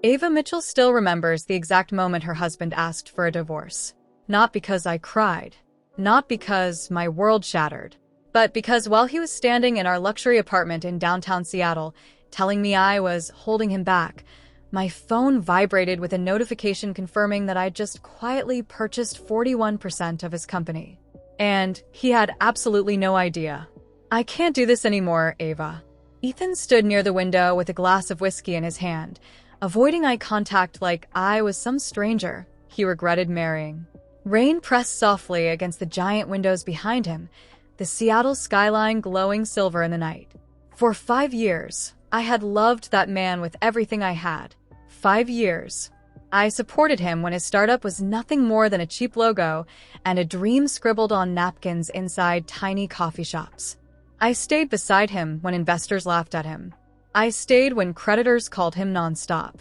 Ava Mitchell still remembers the exact moment her husband asked for a divorce. Not because I cried, not because my world shattered, but because while he was standing in our luxury apartment in downtown Seattle, telling me I was holding him back, my phone vibrated with a notification confirming that I'd just quietly purchased 41% of his company. And he had absolutely no idea. I can't do this anymore, Ava. Ethan stood near the window with a glass of whiskey in his hand, avoiding eye contact like I was some stranger he regretted marrying. Rain pressed softly against the giant windows behind him, the Seattle skyline glowing silver in the night. For 5 years, I had loved that man with everything I had. 5 years. I supported him when his startup was nothing more than a cheap logo and a dream scribbled on napkins inside tiny coffee shops. I stayed beside him when investors laughed at him. I stayed when creditors called him nonstop.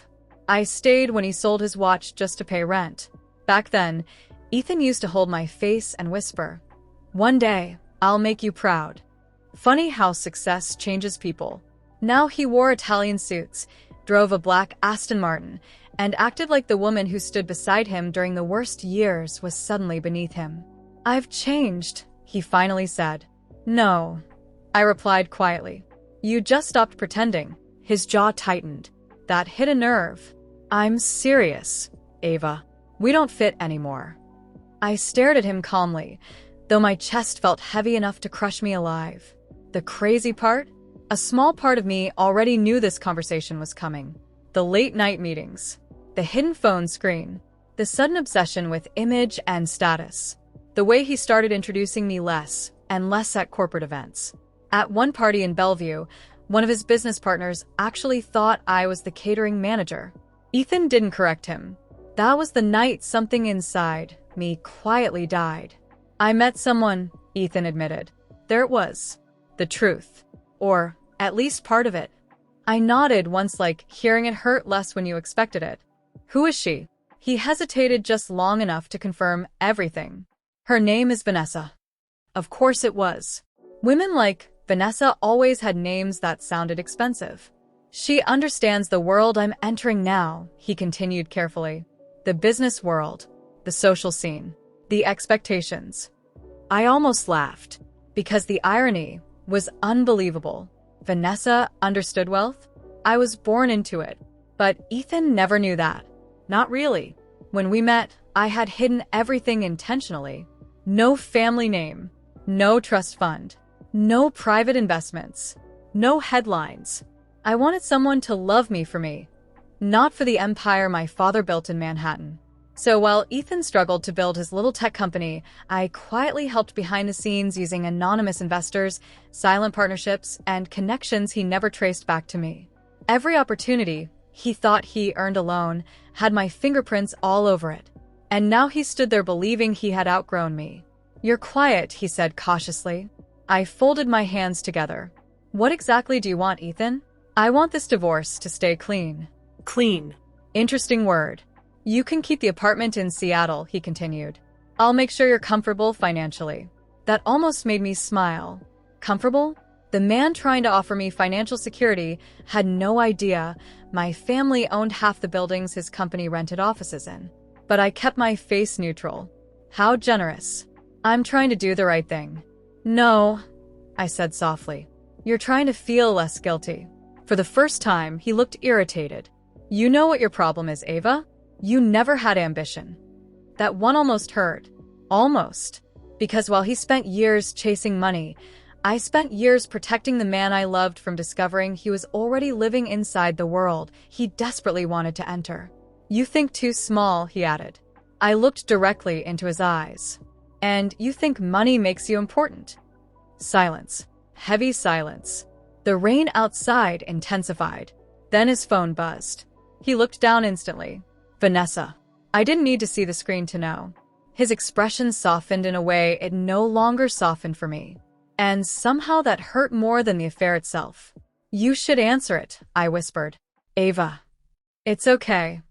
I stayed when he sold his watch just to pay rent. Back then, Ethan used to hold my face and whisper, "One day, I'll make you proud." Funny how success changes people. Now he wore Italian suits, drove a black Aston Martin, and acted like the woman who stood beside him during the worst years was suddenly beneath him. "I've changed," he finally said. "No," I replied quietly. "You just stopped pretending." His jaw tightened. That hit a nerve. "I'm serious, Ava. We don't fit anymore." I stared at him calmly, though my chest felt heavy enough to crush me alive. The crazy part? A small part of me already knew this conversation was coming. The late-night meetings, the hidden phone screen, the sudden obsession with image and status, the way he started introducing me less and less at corporate events. At one party in Bellevue, one of his business partners actually thought I was the catering manager. Ethan didn't correct him. That was the night something inside me quietly died. "I met someone," Ethan admitted. There it was. The truth. Or at least part of it. I nodded once, like hearing it hurt less when you expected it. "Who is she?" He hesitated just long enough to confirm everything. "Her name is Vanessa." Of course it was. Women like Vanessa always had names that sounded expensive. "She understands the world I'm entering now," he continued carefully. "The business world, the social scene, the expectations." I almost laughed, because the irony was unbelievable. Vanessa understood wealth? I was born into it. But Ethan never knew that. Not really. When we met, I had hidden everything intentionally. No family name, no trust fund, no private investments, no headlines. I wanted someone to love me for me, not for the empire my father built in Manhattan. So while Ethan struggled to build his little tech company, I quietly helped behind the scenes using anonymous investors, silent partnerships, and connections he never traced back to me. Every opportunity he thought he earned alone had my fingerprints all over it. And now he stood there believing he had outgrown me. "You're quiet," he said cautiously. I folded my hands together. "What exactly do you want, Ethan?" "I want this divorce to stay clean." Clean. Interesting word. "You can keep the apartment in Seattle," he continued. "I'll make sure you're comfortable financially." That almost made me smile. Comfortable? The man trying to offer me financial security had no idea my family owned half the buildings his company rented offices in. But I kept my face neutral. How generous. "I'm trying to do the right thing." "No," I said softly. "You're trying to feel less guilty." For the first time, he looked irritated. "You know what your problem is, Ava? You never had ambition." That one almost hurt. Almost. Because while he spent years chasing money, I spent years protecting the man I loved from discovering he was already living inside the world he desperately wanted to enter. "You think too small," he added. I looked directly into his eyes. "And you think money makes you important." Silence. Heavy silence. The rain outside intensified. Then his phone buzzed. He looked down instantly. "Vanessa." I didn't need to see the screen to know. His expression softened in a way it no longer softened for me. And somehow that hurt more than the affair itself. "You should answer it," I whispered. "Ava." "It's okay."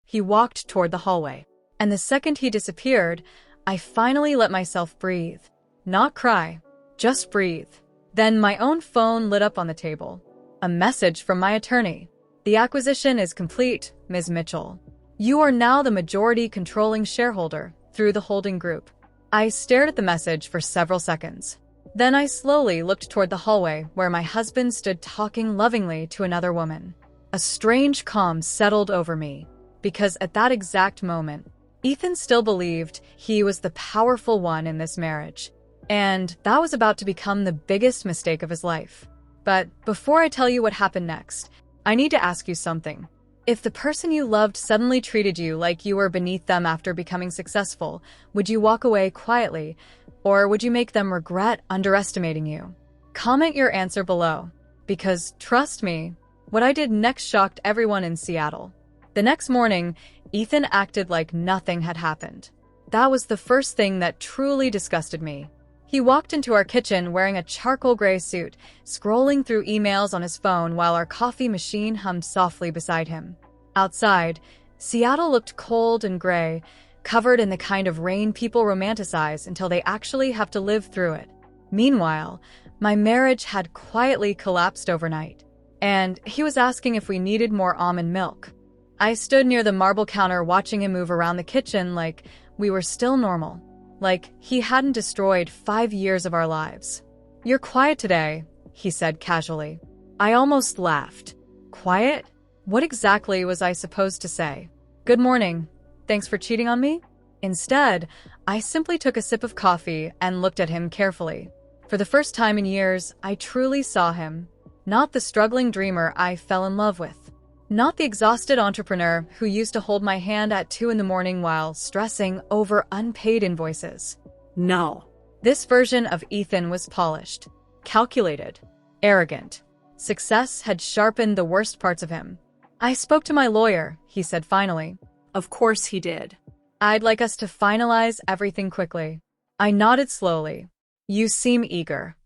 He walked toward the hallway. And the second he disappeared, I finally let myself breathe. Not cry, just breathe. Then my own phone lit up on the table. A message from my attorney. The acquisition is complete, Ms. Mitchell. You are now the majority controlling shareholder through the holding group. I stared at the message for several seconds. Then I slowly looked toward the hallway where my husband stood talking lovingly to another woman. A strange calm settled over me, because at that exact moment, Ethan still believed he was the powerful one in this marriage, and that was about to become the biggest mistake of his life. But before I tell you what happened next, I need to ask you something. If the person you loved suddenly treated you like you were beneath them after becoming successful, would you walk away quietly, or would you make them regret underestimating you? Comment your answer below, because trust me, what I did next shocked everyone in Seattle. The next morning, Ethan acted like nothing had happened. That was the first thing that truly disgusted me. He walked into our kitchen wearing a charcoal gray suit, scrolling through emails on his phone while our coffee machine hummed softly beside him. Outside, Seattle looked cold and gray, covered in the kind of rain people romanticize until they actually have to live through it. Meanwhile, my marriage had quietly collapsed overnight, and he was asking if we needed more almond milk. I stood near the marble counter watching him move around the kitchen like we were still normal. Like he hadn't destroyed 5 years of our lives. "You're quiet today," he said casually. I almost laughed. Quiet? What exactly was I supposed to say? "Good morning. Thanks for cheating on me?" Instead, I simply took a sip of coffee and looked at him carefully. For the first time in years, I truly saw him. Not the struggling dreamer I fell in love with. Not the exhausted entrepreneur who used to hold my hand at 2 in the morning while stressing over unpaid invoices. No. This version of Ethan was polished, calculated, arrogant. Success had sharpened the worst parts of him. "I spoke to my lawyer," he said finally. Of course he did. "I'd like us to finalize everything quickly." I nodded slowly. "You seem eager."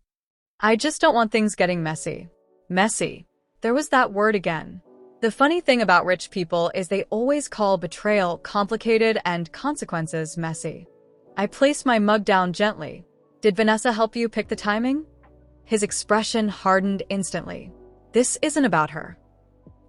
"I just don't want things getting messy." Messy. There was that word again. The funny thing about rich people is they always call betrayal complicated and consequences messy. I placed my mug down gently. "Did Vanessa help you pick the timing?" His expression hardened instantly. "This isn't about her."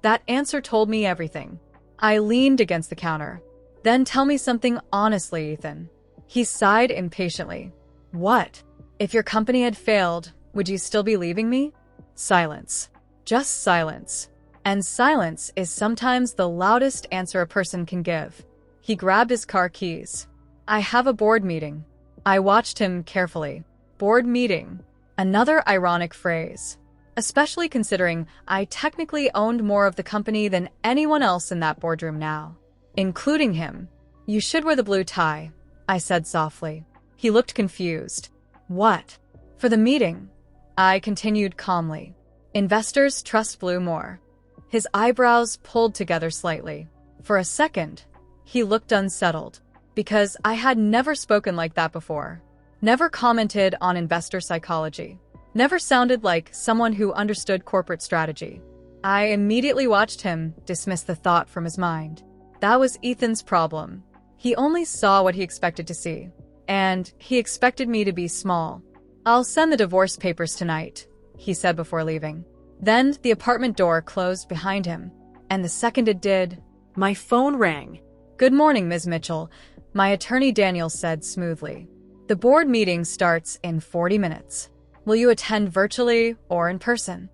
That answer told me everything. I leaned against the counter. "Then tell me something honestly, Ethan." He sighed impatiently. "What? If your company had failed, would you still be leaving me?" Silence. Just silence. And silence is sometimes the loudest answer a person can give. He grabbed his car keys. "I have a board meeting." I watched him carefully. Board meeting. Another ironic phrase. Especially considering I technically owned more of the company than anyone else in that boardroom now. Including him. "You should wear the blue tie," I said softly. He looked confused. "What?" "For the meeting," I continued calmly. "Investors trust blue more." His eyebrows pulled together slightly. For a second, he looked unsettled, because I had never spoken like that before. Never commented on investor psychology. Never sounded like someone who understood corporate strategy. I immediately watched him dismiss the thought from his mind. That was Ethan's problem. He only saw what he expected to see. And he expected me to be small. "I'll send the divorce papers tonight," he said before leaving. Then the apartment door closed behind him, and the second it did, my phone rang. "Good morning, Ms. Mitchell," my attorney Daniel said smoothly. "The board meeting starts in 40 minutes. Will you attend virtually or in person?"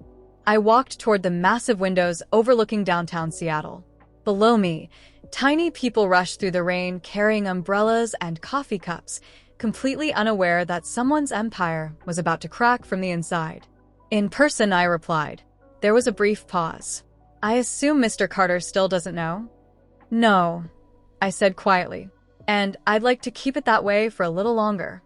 I walked toward the massive windows overlooking downtown Seattle. Below me, tiny people rushed through the rain carrying umbrellas and coffee cups, completely unaware that someone's empire was about to crack from the inside. "In person," I replied. There was a brief pause. "I assume Mr. Carter still doesn't know?" "No," I said quietly. "And I'd like to keep it that way for a little longer."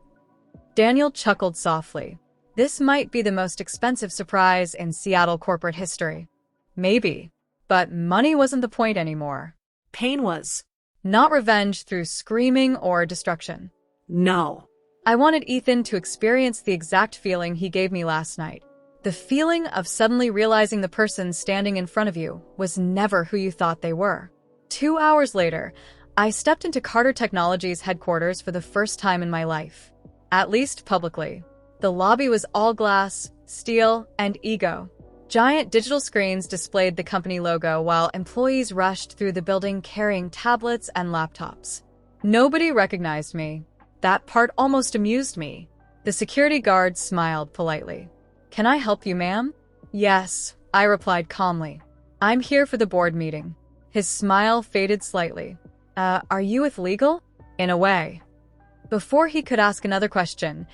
Daniel chuckled softly. This might be the most expensive surprise in Seattle corporate history. Maybe. But money wasn't the point anymore. Pain was. Not revenge through screaming or destruction. No. I wanted Ethan to experience the exact feeling he gave me last night. The feeling of suddenly realizing the person standing in front of you was never who you thought they were. 2 hours later, I stepped into Carter Technologies headquarters for the first time in my life. At least publicly. The lobby was all glass, steel, and ego. Giant digital screens displayed the company logo while employees rushed through the building carrying tablets and laptops. Nobody recognized me. That part almost amused me. The security guard smiled politely. "Can I help you, ma'am?" "Yes," I replied calmly. "I'm here for the board meeting." His smile faded slightly. Are you with legal?" "In a way." Before he could ask another question,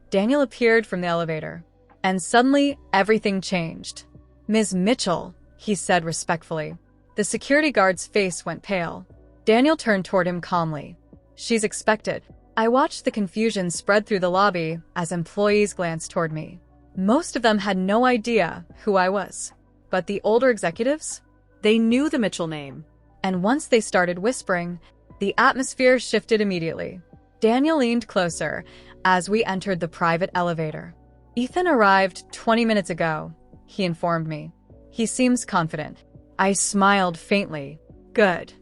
Daniel appeared from the elevator. And suddenly, everything changed. "Ms. Mitchell," he said respectfully. The security guard's face went pale. Daniel turned toward him calmly. "She's expected." I watched the confusion spread through the lobby as employees glanced toward me. Most of them had no idea who I was. But the older executives? They knew the Mitchell name. And once they started whispering, the atmosphere shifted immediately. Daniel leaned closer as we entered the private elevator. "Ethan arrived 20 minutes ago," he informed me. "He seems confident." I smiled faintly. "Good."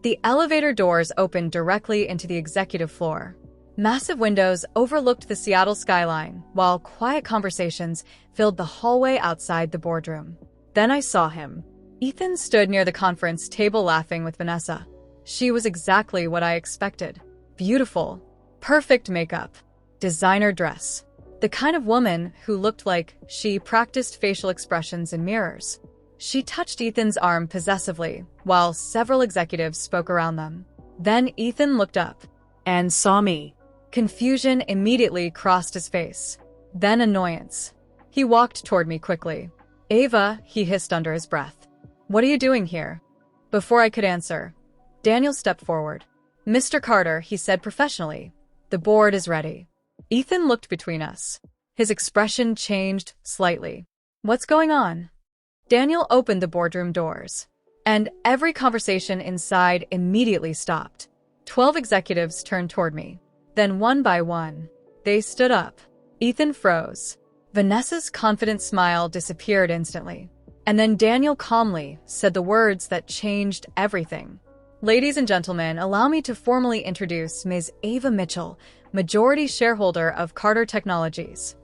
The elevator doors opened directly into the executive floor. Massive windows overlooked the Seattle skyline, while quiet conversations filled the hallway outside the boardroom. Then I saw him. Ethan stood near the conference table laughing with Vanessa. She was exactly what I expected. Beautiful. Perfect makeup. Designer dress. The kind of woman who looked like she practiced facial expressions in mirrors. She touched Ethan's arm possessively, while several executives spoke around them. Then Ethan looked up and saw me. Confusion immediately crossed his face. Then annoyance. He walked toward me quickly. "Ava," he hissed under his breath. "What are you doing here?" Before I could answer, Daniel stepped forward. "Mr. Carter," he said professionally, "the board is ready." Ethan looked between us. His expression changed slightly. "What's going on?" Daniel opened the boardroom doors, and every conversation inside immediately stopped. 12 executives turned toward me. Then one by one, they stood up. Ethan froze. Vanessa's confident smile disappeared instantly. And then Daniel calmly said the words that changed everything. "Ladies and gentlemen, allow me to formally introduce Ms. Ava Mitchell, majority shareholder of Carter Technologies."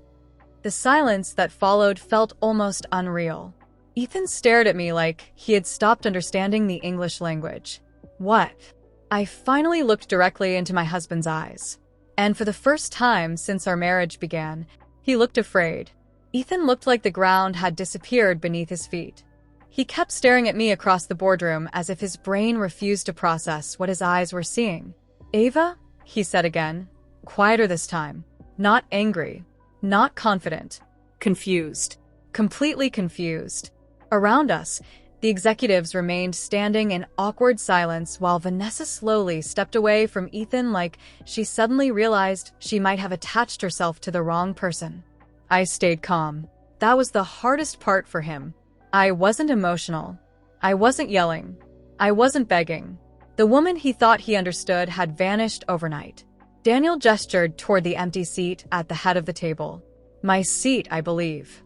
The silence that followed felt almost unreal. Ethan stared at me like he had stopped understanding the English language. "What?" I finally looked directly into my husband's eyes. And for the first time since our marriage began, he looked afraid. Ethan looked like the ground had disappeared beneath his feet. He kept staring at me across the boardroom as if his brain refused to process what his eyes were seeing. "Ava?" he said again, quieter this time. Not angry, not confident. Confused. Completely confused. Around us, the executives remained standing in awkward silence while Vanessa slowly stepped away from Ethan like she suddenly realized she might have attached herself to the wrong person. I stayed calm. That was the hardest part for him. I wasn't emotional. I wasn't yelling. I wasn't begging. The woman he thought he understood had vanished overnight. Daniel gestured toward the empty seat at the head of the table. "My seat, I believe."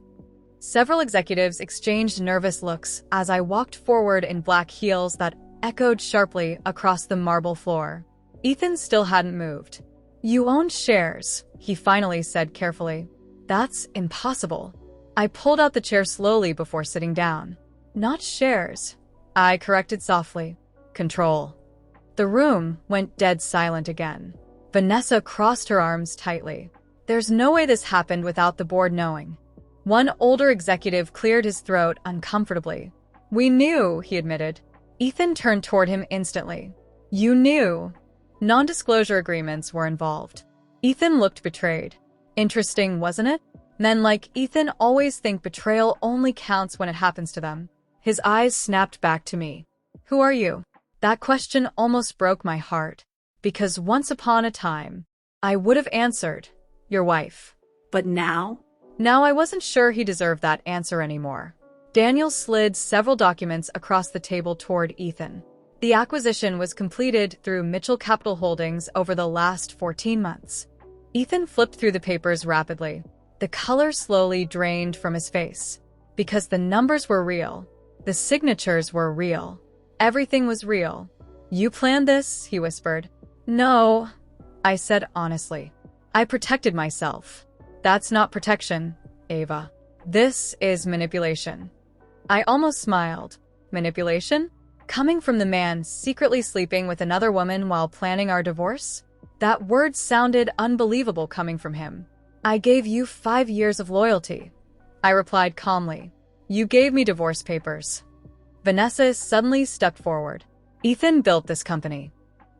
Several executives exchanged nervous looks as I walked forward in black heels that echoed sharply across the marble floor. Ethan still hadn't moved. "You own shares," he finally said carefully. "That's impossible." I pulled out the chair slowly before sitting down. "Not shares," I corrected softly. "Control." The room went dead silent again. Vanessa crossed her arms tightly. "There's no way this happened without the board knowing." One older executive cleared his throat uncomfortably. "We knew," he admitted. Ethan turned toward him instantly. "You knew." Non-disclosure agreements were involved. Ethan looked betrayed. Interesting, wasn't it? Men like Ethan always think betrayal only counts when it happens to them. His eyes snapped back to me. "Who are you?" That question almost broke my heart, because once upon a time, I would have answered, "Your wife." But now? Now I wasn't sure he deserved that answer anymore. Daniel slid several documents across the table toward Ethan. The acquisition was completed through Mitchell Capital Holdings over the last 14 months. Ethan flipped through the papers rapidly. The color slowly drained from his face. Because the numbers were real. The signatures were real. Everything was real. "You planned this?" he whispered. "No," I said honestly. "I protected myself." "That's not protection, Ava." This is manipulation. I almost smiled. Manipulation? Coming from the man secretly sleeping with another woman while planning our divorce? That word sounded unbelievable coming from him. I gave you 5 years of loyalty. I replied calmly. You gave me divorce papers. Vanessa suddenly stepped forward. Ethan built this company.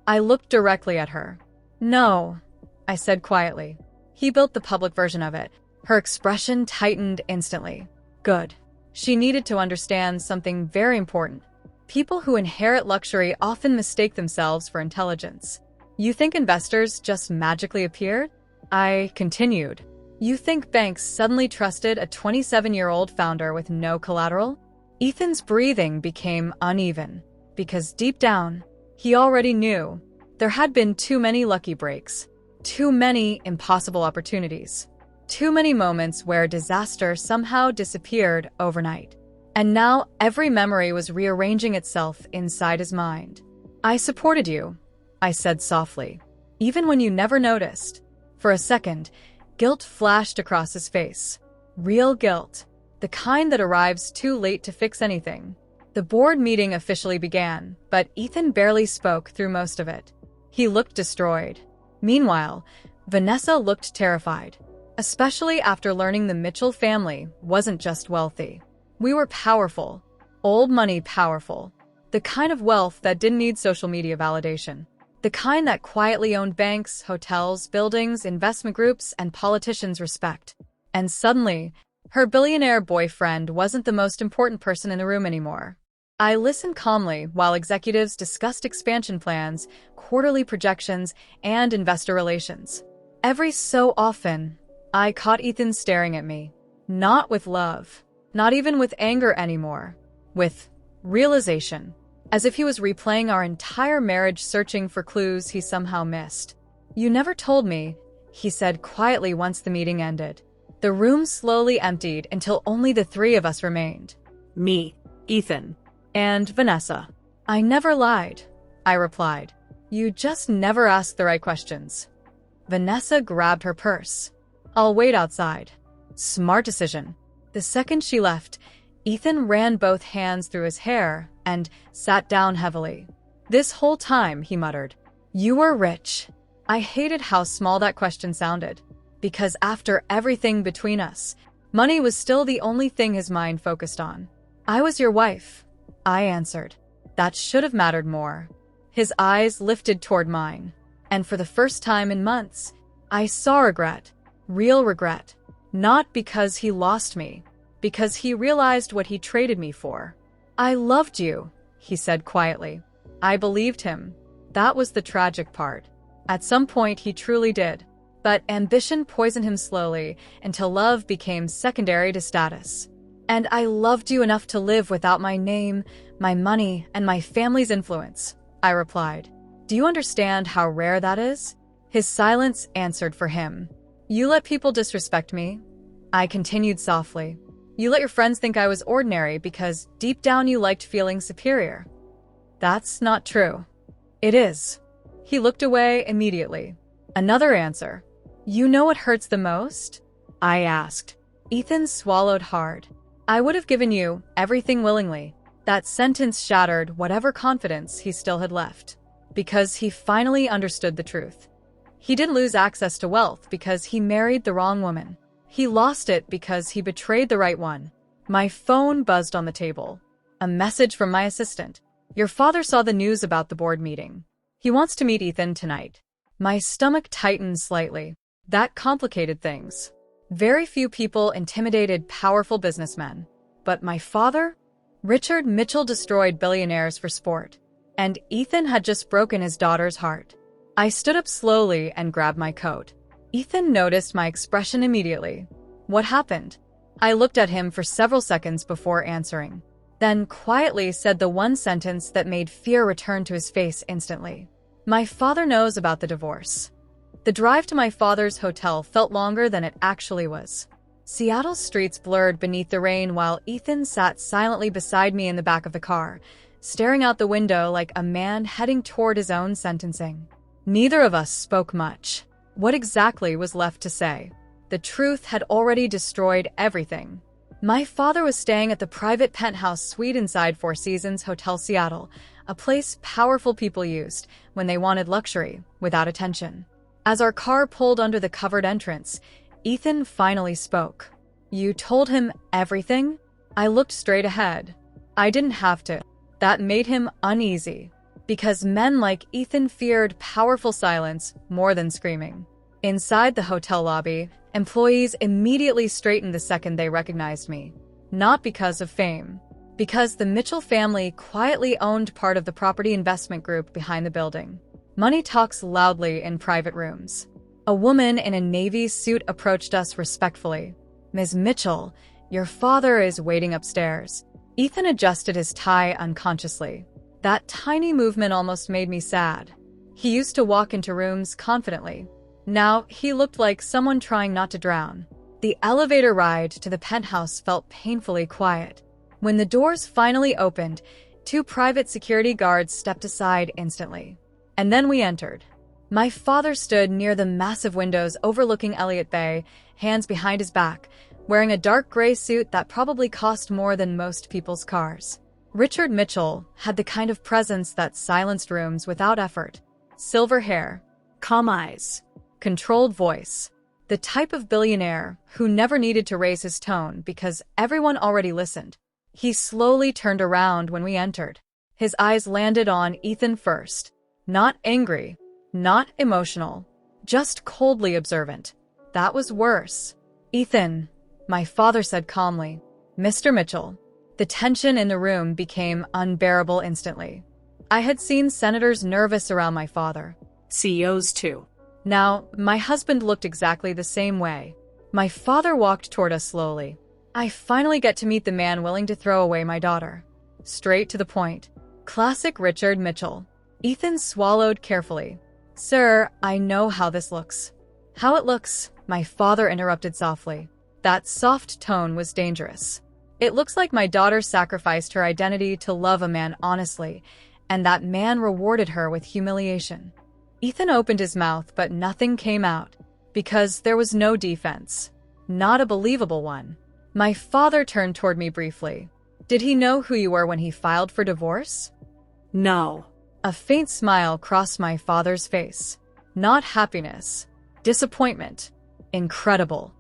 I looked directly at her. No, I said quietly. He built the public version of it. Her expression tightened instantly. Good. She needed to understand something very important. People who inherit luxury often mistake themselves for intelligence. You think investors just magically appeared? I continued. You think banks suddenly trusted a 27-year-old founder with no collateral? Ethan's breathing became uneven, because deep down, he already knew there had been too many lucky breaks, too many impossible opportunities, too many moments where disaster somehow disappeared overnight. And now every memory was rearranging itself inside his mind. I supported you, I said softly, even when you never noticed. For a second, guilt flashed across his face. Real guilt, the kind that arrives too late to fix anything. The board meeting officially began, but Ethan barely spoke through most of it. He looked destroyed. Meanwhile, Vanessa looked terrified, especially after learning the Mitchell family wasn't just wealthy. We were powerful, old money powerful, the kind of wealth that didn't need social media validation, the kind that quietly owned banks, hotels, buildings, investment groups, and politicians' respect. And suddenly, her billionaire boyfriend wasn't the most important person in the room anymore. I listened calmly while executives discussed expansion plans, quarterly projections, and investor relations. Every so often, I caught Ethan staring at me, not with love. Not even with anger anymore, with realization, as if he was replaying our entire marriage searching for clues he somehow missed. You never told me, he said quietly once the meeting ended. The room slowly emptied until only the three of us remained. Me, Ethan, and Vanessa. I never lied, I replied. You just never asked the right questions. Vanessa grabbed her purse. I'll wait outside. Smart decision. The second she left, Ethan ran both hands through his hair and sat down heavily. This whole time, he muttered, you were rich. I hated how small that question sounded, because after everything between us, money was still the only thing his mind focused on. I was your wife, I answered. That should have mattered more. His eyes lifted toward mine, and for the first time in months, I saw regret, real regret. Not because he lost me, because he realized what he traded me for. I loved you, he said quietly. I believed him. That was the tragic part. At some point, he truly did. But ambition poisoned him slowly until love became secondary to status. And I loved you enough to live without my name, my money, and my family's influence, I replied. Do you understand how rare that is? His silence answered for him. You let people disrespect me, I continued softly. You let your friends think I was ordinary because deep down you liked feeling superior. That's not true. It is. He looked away immediately. Another answer. You know what hurts the most? I asked. Ethan swallowed hard. I would have given you everything willingly. That sentence shattered whatever confidence he still had left, because he finally understood the truth. He didn't lose access to wealth because he married the wrong woman. He lost it because he betrayed the right one. My phone buzzed on the table. A message from my assistant. Your father saw the news about the board meeting. He wants to meet Ethan tonight. My stomach tightened slightly. That complicated things. Very few people intimidated powerful businessmen. But my father? Richard Mitchell destroyed billionaires for sport. And Ethan had just broken his daughter's heart. I stood up slowly and grabbed my coat. Ethan noticed my expression immediately. What happened? I looked at him for several seconds before answering, then quietly said the one sentence that made fear return to his face instantly. My father knows about the divorce. The drive to my father's hotel felt longer than it actually was. Seattle's streets blurred beneath the rain while Ethan sat silently beside me in the back of the car, staring out the window like a man heading toward his own sentencing. Neither of us spoke much. What exactly was left to say? The truth had already destroyed everything. My father was staying at the private penthouse suite inside Four Seasons Hotel Seattle, a place powerful people used when they wanted luxury without attention. As our car pulled under the covered entrance, Ethan finally spoke. "You told him everything?" I looked straight ahead. I didn't have to. That made him uneasy, because men like Ethan feared powerful silence more than screaming. Inside the hotel lobby, employees immediately straightened the second they recognized me. Not because of fame, because the Mitchell family quietly owned part of the property investment group behind the building. Money talks loudly in private rooms. A woman in a navy suit approached us respectfully. "Ms. Mitchell, your father is waiting upstairs." Ethan adjusted his tie unconsciously. That tiny movement almost made me sad. He used to walk into rooms confidently. Now he looked like someone trying not to drown. The elevator ride to the penthouse felt painfully quiet. When the doors finally opened, 2 private security guards stepped aside instantly. And then we entered. My father stood near the massive windows overlooking Elliott Bay, hands behind his back, wearing a dark gray suit that probably cost more than most people's cars. Richard Mitchell had the kind of presence that silenced rooms without effort. Silver hair, calm eyes, controlled voice. The type of billionaire who never needed to raise his tone because everyone already listened. He slowly turned around when we entered. His eyes landed on Ethan first. Not angry, not emotional, just coldly observant. That was worse. "Ethan," my father said calmly. "Mr. Mitchell." The tension in the room became unbearable instantly. I had seen senators nervous around my father. CEOs too. Now, my husband looked exactly the same way. My father walked toward us slowly. I finally get to meet the man willing to throw away my daughter. Straight to the point. Classic Richard Mitchell. Ethan swallowed carefully. "Sir, I know how this looks." "How it looks," my father interrupted softly. That soft tone was dangerous. "It looks like my daughter sacrificed her identity to love a man honestly, and that man rewarded her with humiliation." Ethan opened his mouth, but nothing came out, because there was no defense. Not a believable one. My father turned toward me briefly. "Did he know who you were when he filed for divorce?" "No." A faint smile crossed my father's face. Not happiness. Disappointment. Incredible.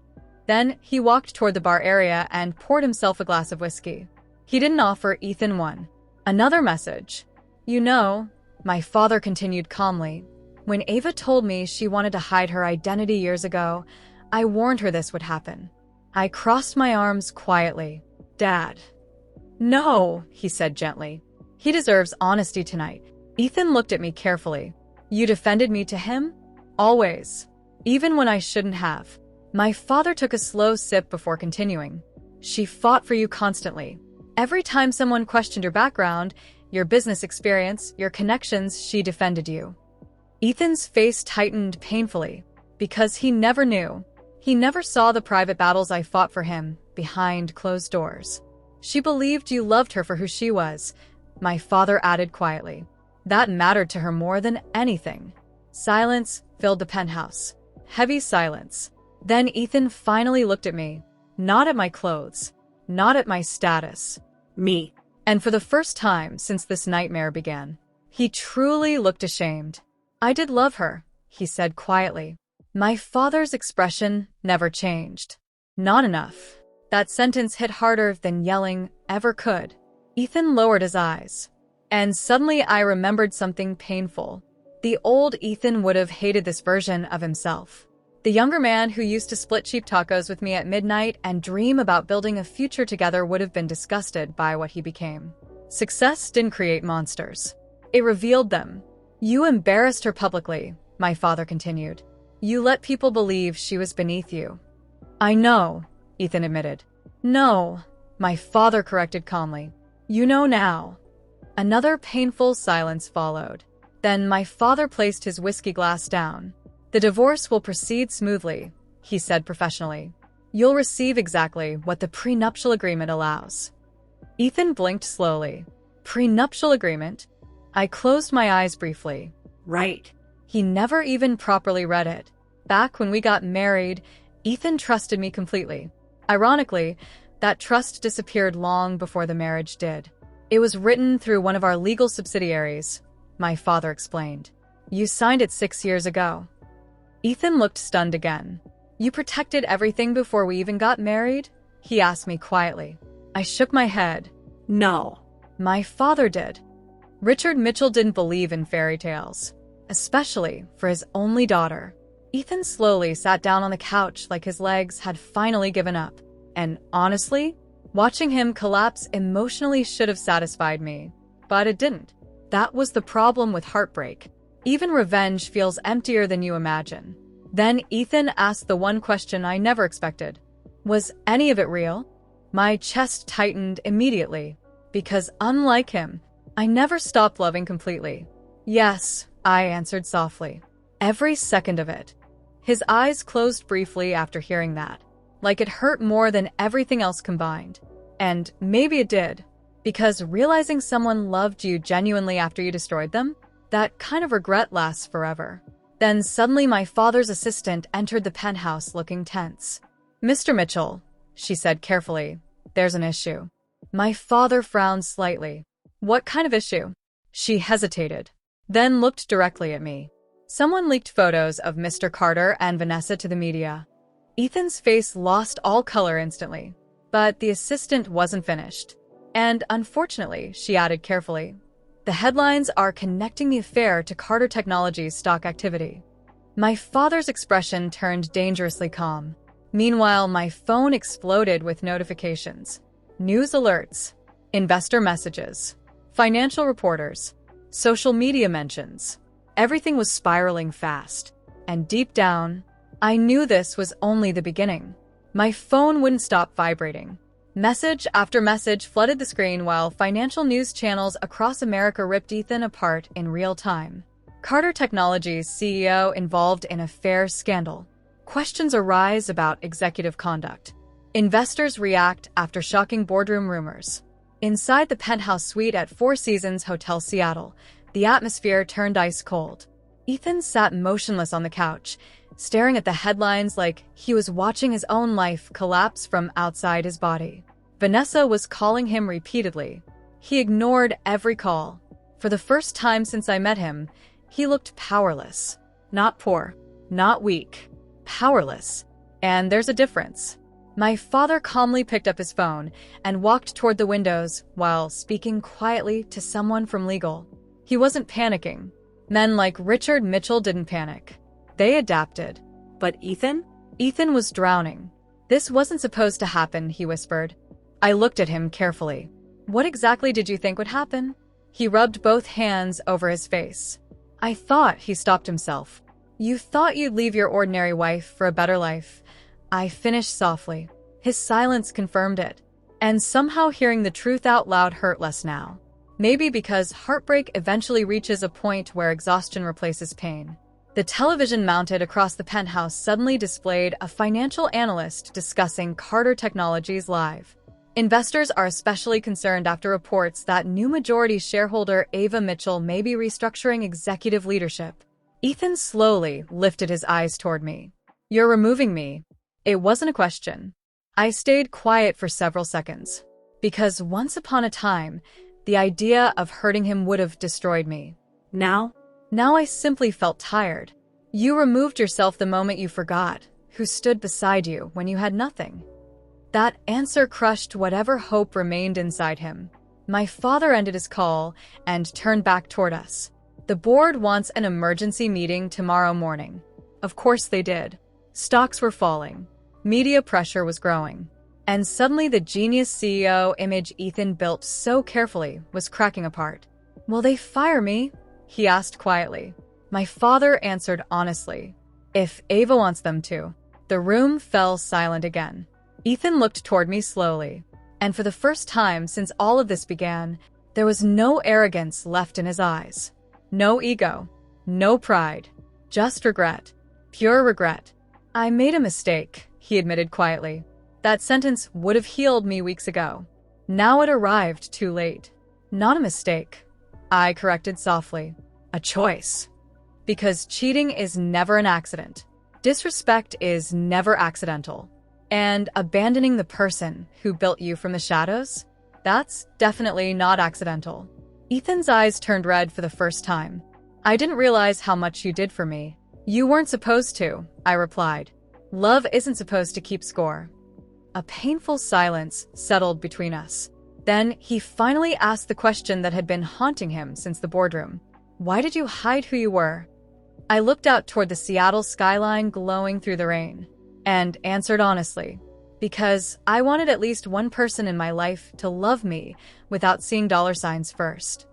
Then he walked toward the bar area and poured himself a glass of whiskey. He didn't offer Ethan one. "Another message. You know," my father continued calmly, "when Ava told me she wanted to hide her identity years ago, I warned her this would happen." I crossed my arms quietly. "Dad." "No," he said gently. "He deserves honesty tonight." Ethan looked at me carefully. "You defended me to him?" "Always. Even when I shouldn't have." My father took a slow sip before continuing. "She fought for you constantly. Every time someone questioned your background, your business experience, your connections, she defended you." Ethan's face tightened painfully, because he never knew. He never saw the private battles I fought for him, behind closed doors. "She believed you loved her for who she was," my father added quietly. "That mattered to her more than anything." Silence filled the penthouse. Heavy silence. Then Ethan finally looked at me. Not at my clothes. Not at my status. Me. And for the first time since this nightmare began, he truly looked ashamed. "I did love her," he said quietly. My father's expression never changed. Not enough. That sentence hit harder than yelling ever could. Ethan lowered his eyes. And suddenly I remembered something painful. The old Ethan would have hated this version of himself. The younger man who used to split cheap tacos with me at midnight and dream about building a future together would have been disgusted by what he became. Success didn't create monsters. It revealed them. "You embarrassed her publicly," my father continued. "You let people believe she was beneath you." "I know," Ethan admitted. "No," my father corrected calmly. "You know now." Another painful silence followed. Then my father placed his whiskey glass down. "The divorce will proceed smoothly," he said professionally. "You'll receive exactly what the prenuptial agreement allows." Ethan blinked slowly. Prenuptial agreement? I closed my eyes briefly. Right. He never even properly read it. Back when we got married, Ethan trusted me completely. Ironically, That trust disappeared long before the marriage did. It was written through one of our legal subsidiaries, my father explained. You signed it 6 years ago. Ethan looked stunned again. You protected everything before we even got married? He asked me quietly. I shook my head. No. My father did. Richard Mitchell didn't believe in fairy tales, especially for his only daughter. Ethan slowly sat down on the couch like his legs had finally given up. And honestly, watching him collapse emotionally should have satisfied me, but it didn't. That was the problem with heartbreak. Even revenge feels emptier than you imagine. Then Ethan asked the one question I never expected. Was any of it real? My chest tightened immediately, because unlike him, I never stopped loving completely. Yes, I answered softly. Every second of it. His eyes closed briefly after hearing that, like it hurt more than everything else combined. And maybe it did, because realizing someone loved you genuinely after you destroyed them, that kind of regret lasts forever. Then suddenly my father's assistant entered the penthouse looking tense. Mr. Mitchell, she said carefully, there's an issue. My father frowned slightly. What kind of issue? She hesitated, then looked directly at me. Someone leaked photos of Mr. Carter and Vanessa to the media. Ethan's face lost all color instantly, but the assistant wasn't finished. And unfortunately, she added carefully, the headlines are connecting the affair to Carter Technologies' stock activity. My father's expression turned dangerously calm. Meanwhile, my phone exploded with notifications. News alerts, investor messages, financial reporters, social media mentions. Everything was spiraling fast. And deep down, I knew this was only the beginning. My phone wouldn't stop vibrating. Message after message flooded the screen while financial news channels across America ripped Ethan apart in real time. Carter Technologies' CEO involved in affair scandal. Questions arise about executive conduct. Investors react after shocking boardroom rumors. Inside the penthouse suite at Four Seasons Hotel Seattle, the atmosphere turned ice cold. Ethan sat motionless on the couch, staring at the headlines like he was watching his own life collapse from outside his body. Vanessa was calling him repeatedly. He ignored every call. For the first time since I met him, he looked powerless. Not poor, not weak. Powerless. And there's a difference. My father calmly picked up his phone and walked toward the windows while speaking quietly to someone from legal. He wasn't panicking. Men like Richard Mitchell didn't panic. They adapted. But Ethan? Ethan was drowning. This wasn't supposed to happen, he whispered. I looked at him carefully. What exactly did you think would happen? He rubbed both hands over his face. I thought, he stopped himself. You thought you'd leave your ordinary wife for a better life. I finished softly. His silence confirmed it. And somehow hearing the truth out loud hurt less now. Maybe because heartbreak eventually reaches a point where exhaustion replaces pain. The television mounted across the penthouse suddenly displayed a financial analyst discussing Carter Technologies live. Investors are especially concerned after reports that new majority shareholder Ava Mitchell may be restructuring executive leadership. Ethan slowly lifted his eyes toward me. You're removing me. It wasn't a question. I stayed quiet for several seconds. Because once upon a time, the idea of hurting him would have destroyed me. Now I simply felt tired. You removed yourself the moment you forgot who stood beside you when you had nothing. That answer crushed whatever hope remained inside him. My father ended his call and turned back toward us. The board wants an emergency meeting tomorrow morning. Of course they did. Stocks were falling. Media pressure was growing. And suddenly the genius CEO image Ethan built so carefully was cracking apart. Will they fire me? He asked quietly. My father answered honestly. If Ava wants them to. The room fell silent again. Ethan looked toward me slowly. And for the first time since all of this began, there was no arrogance left in his eyes. No ego. No pride. Just regret. Pure regret. I made a mistake, he admitted quietly. That sentence would have healed me weeks ago. Now it arrived too late. Not a mistake, I corrected softly. A choice. Because cheating is never an accident. Disrespect is never accidental. And abandoning the person who built you from the shadows? That's definitely not accidental. Ethan's eyes turned red for the first time. I didn't realize how much you did for me. You weren't supposed to, I replied. Love isn't supposed to keep score. A painful silence settled between us. Then he finally asked the question that had been haunting him since the boardroom. Why did you hide who you were? I looked out toward the Seattle skyline glowing through the rain and answered honestly, because I wanted at least one person in my life to love me without seeing dollar signs first.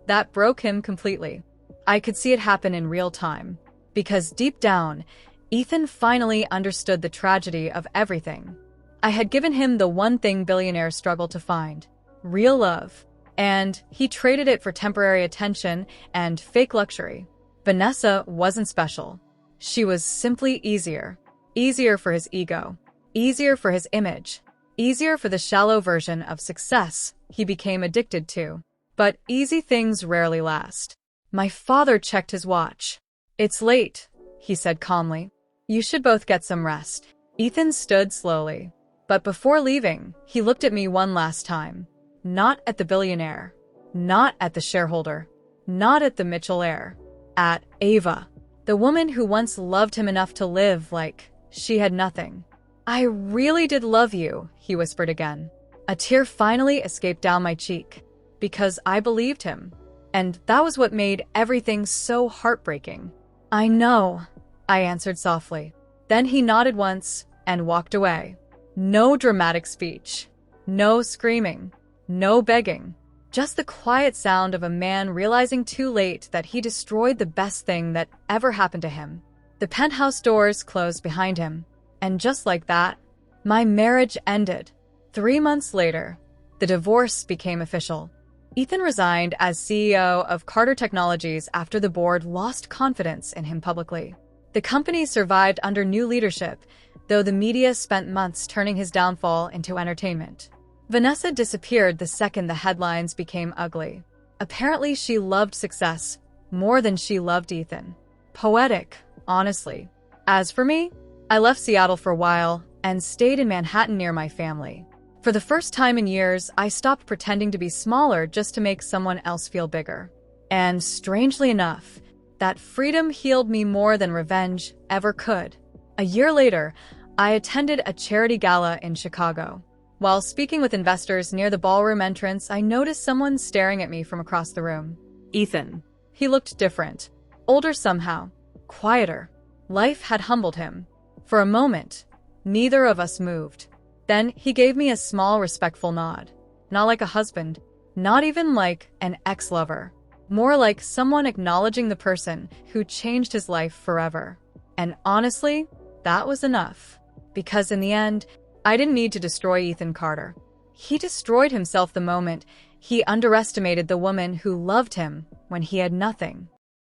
That broke him completely. I could see it happen in real time, because deep down, Ethan finally understood the tragedy of everything. I had given him the one thing billionaires struggle to find, real love, and he traded it for temporary attention and fake luxury. Vanessa wasn't special. She was simply easier. Easier for his ego. Easier for his image. Easier for the shallow version of success he became addicted to. But easy things rarely last. My father checked his watch. It's late, he said calmly. You should both get some rest. Ethan stood slowly. But before leaving, he looked at me one last time. Not at the billionaire. Not at the shareholder. Not at the Mitchell heir. At Ava. The woman who once loved him enough to live like she had nothing. I really did love you, he whispered again. A tear finally escaped down my cheek. Because I believed him. And that was what made everything so heartbreaking. I know, I answered softly. Then he nodded once and walked away. No dramatic speech. No screaming. No begging. Just the quiet sound of a man realizing too late that he destroyed the best thing that ever happened to him. The penthouse doors closed behind him. And just like that, my marriage ended. 3 months later, the divorce became official. Ethan resigned as CEO of Carter Technologies after the board lost confidence in him publicly. The company survived under new leadership, though the media spent months turning his downfall into entertainment. Vanessa disappeared the second the headlines became ugly. Apparently, she loved success more than she loved Ethan. Poetic, honestly. As for me, I left Seattle for a while and stayed in Manhattan near my family. For the first time in years, I stopped pretending to be smaller just to make someone else feel bigger. And strangely enough, that freedom healed me more than revenge ever could. A year later, I attended a charity gala in Chicago. While speaking with investors near the ballroom entrance, I noticed someone staring at me from across the room. Ethan. He looked different. Older somehow. Quieter. Life had humbled him. For a moment, neither of us moved. Then he gave me a small, respectful nod. Not like a husband. Not even like an ex-lover. More like someone acknowledging the person who changed his life forever. And honestly, that was enough. Because in the end, I didn't need to destroy Ethan Carter. He destroyed himself the moment he underestimated the woman who loved him when he had nothing.